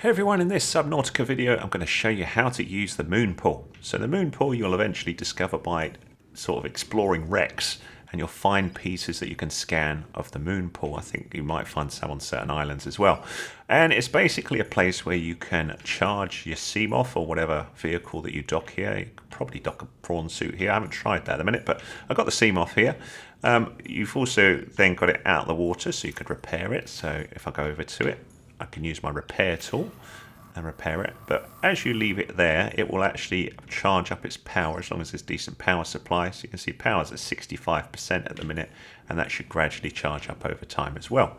Hey everyone, in this Subnautica video I'm going to show you how to use the Moonpool. So the Moonpool you'll eventually discover by sort of exploring wrecks, and you'll find pieces that you can scan of the Moonpool. I think you might find some on certain islands as well. And it's basically a place where you can charge your Seamoth or whatever vehicle that you dock here. You could probably dock a prawn suit here. I haven't tried that at the minute, but I've got the Seamoth here. You've also then got it out of the water so you could repair it. So if I go over to it, I can use my repair tool and repair it, but as you leave it there, it will actually charge up its power as long as there's decent power supply. So you can see power's at 65% at the minute, and that should gradually charge up over time as well.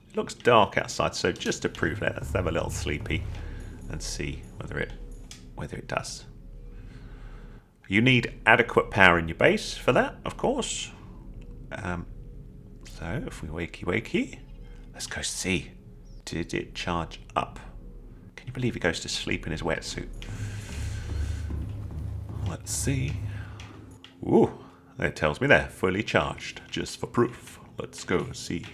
It looks dark outside, so just to prove that, let's have a little sleepy and see whether it does. You need adequate power in your base for that, of course. So if we wakey, let's go see. Did it charge up? Can you believe he goes to sleep in his wetsuit? Let's see. Ooh, it tells me there, fully charged, just for proof. Let's go see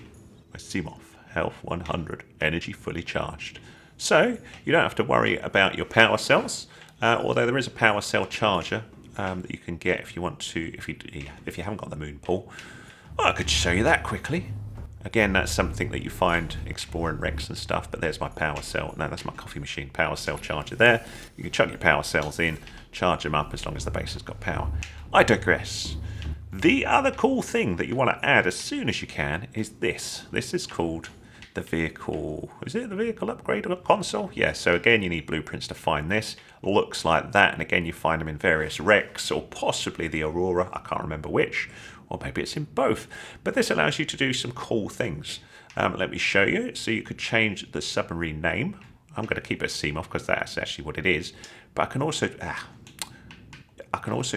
my Seamoth. Health 100, energy fully charged. So you don't have to worry about your power cells, although there is a power cell charger that you can get if you want to. If you haven't got the Moonpool, well, I could show you that quickly. Again, that's something that you find exploring wrecks and stuff, but there's my power cell. No, that's my coffee machine power cell charger there. You can chuck your power cells in, charge them up as long as the base has got power. I digress. The other cool thing that you want to add as soon as you can is this. This is called the vehicle. Is it the vehicle upgrade console? Yeah, so again, you need blueprints to find this. Looks like that, and again, you find them in various wrecks, or possibly the Aurora, I can't remember which. Or maybe it's in both. But this allows you to do some cool things. Let me show you. So you could change the submarine name. I'm going to keep it Seamoth because that's actually what it is. But I can also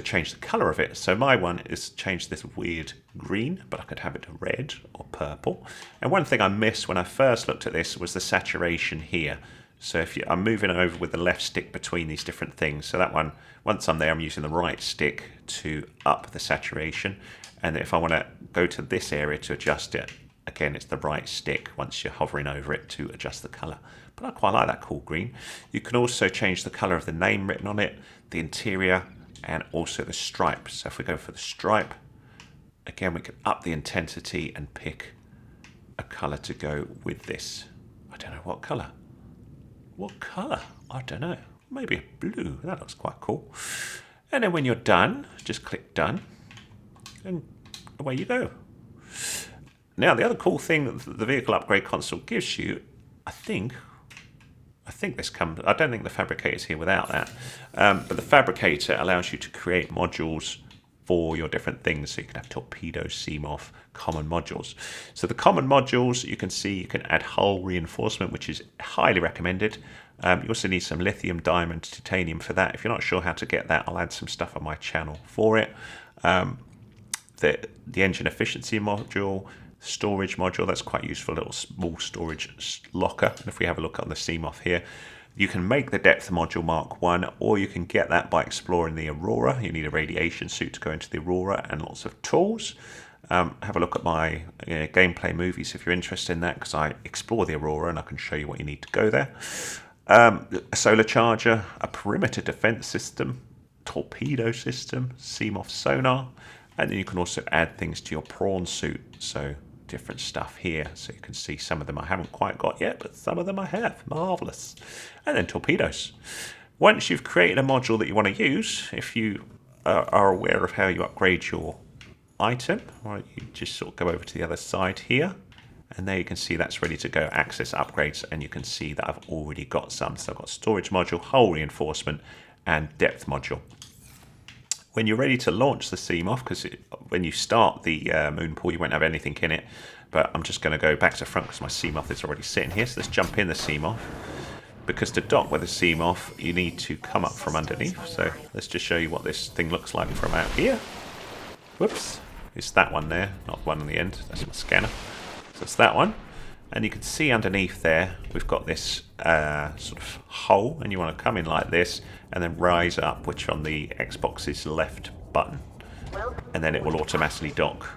change the colour of it. So my one is change this weird green, but I could have it red or purple. And one thing I missed when I first looked at this was the saturation here. So I'm moving over with the left stick between these different things. So that one, once I'm there, I'm using the right stick to up the saturation. And if I want to go to this area to adjust it, again, it's the right stick once you're hovering over it to adjust the colour. But I quite like that cool green. You can also change the colour of the name written on it, the interior, and also the stripe. So if we go for the stripe, again, we can up the intensity and pick a colour to go with this. I don't know what colour. What colour? I don't know. Maybe blue. That looks quite cool. And then when you're done, just click done. And away you go. Now, the other cool thing that the vehicle upgrade console gives you, I think this comes. I don't think the Fabricator is here without that. But the Fabricator allows you to create modules for your different things. So you can have torpedo, Seamoth, common modules. So the common modules, you can see you can add hull reinforcement, which is highly recommended. You also need some lithium, diamond, titanium for that. If you're not sure how to get that, I'll add some stuff on my channel for it. The engine efficiency module, storage module, that's quite useful, a little small storage locker. And if we have a look on the Seamoth here, you can make the depth module Mark 1, or you can get that by exploring the Aurora. You need a radiation suit to go into the Aurora and lots of tools. Have a look at my gameplay movies if you're interested in that, because I explore the Aurora and I can show you what you need to go there. A solar charger, a perimeter defense system, torpedo system, Seamoth sonar. And then you can also add things to your prawn suit, so different stuff here. So you can see some of them I haven't quite got yet, but some of them I have. Marvellous. And then torpedoes. Once you've created a module that you want to use, if you are aware of how you upgrade your item, right, you just sort of go over to the other side here. And there you can see that's ready to go, access upgrades. And you can see that I've already got some. So I've got storage module, hull reinforcement, and depth module. When you're ready to launch the Seamoth, because when you start the Moonpool, you won't have anything in it. But I'm just going to go back to front because my Seamoth is already sitting here. So let's jump in the Seamoth. Because to dock with the Seamoth, you need to come up from underneath. So let's just show you what this thing looks like from out here. Whoops. It's that one there, not one on the end. That's my scanner. So it's that one. And you can see underneath there, we've got this sort of hole, and you want to come in like this and then rise up, which on the Xbox's left button. And then it will automatically dock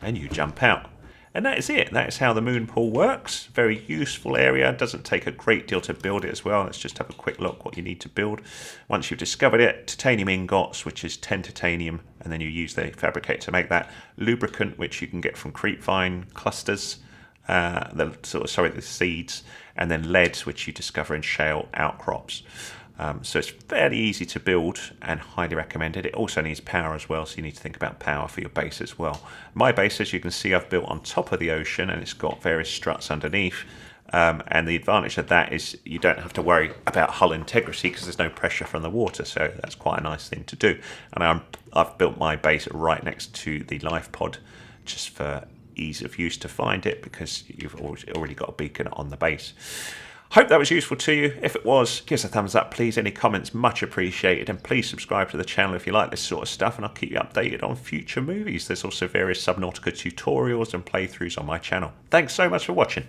and you jump out. And that is it. That is how the moon pool works. Very useful area. Doesn't take a great deal to build it as well. Let's just have a quick look what you need to build. Once you've discovered it, titanium ingots, which is 10 titanium, and then you use the fabricate to make that. Lubricant, which you can get from creepvine clusters, the seeds, and then lead, which you discover in shale outcrops. So it's fairly easy to build and highly recommended. It also needs power as well, so you need to think about power for your base as well. My base, as you can see, I've built on top of the ocean, and it's got various struts underneath. And the advantage of that is you don't have to worry about hull integrity because there's no pressure from the water, so that's quite a nice thing to do. And I've built my base right next to the life pod just for ease of use to find it, because you've already got a beacon on the base. Hope that was useful to you. If it was, give us a thumbs up, please. Any comments, much appreciated. And please subscribe to the channel if you like this sort of stuff, and I'll keep you updated on future movies. There's also various Subnautica tutorials and playthroughs on my channel. Thanks so much for watching.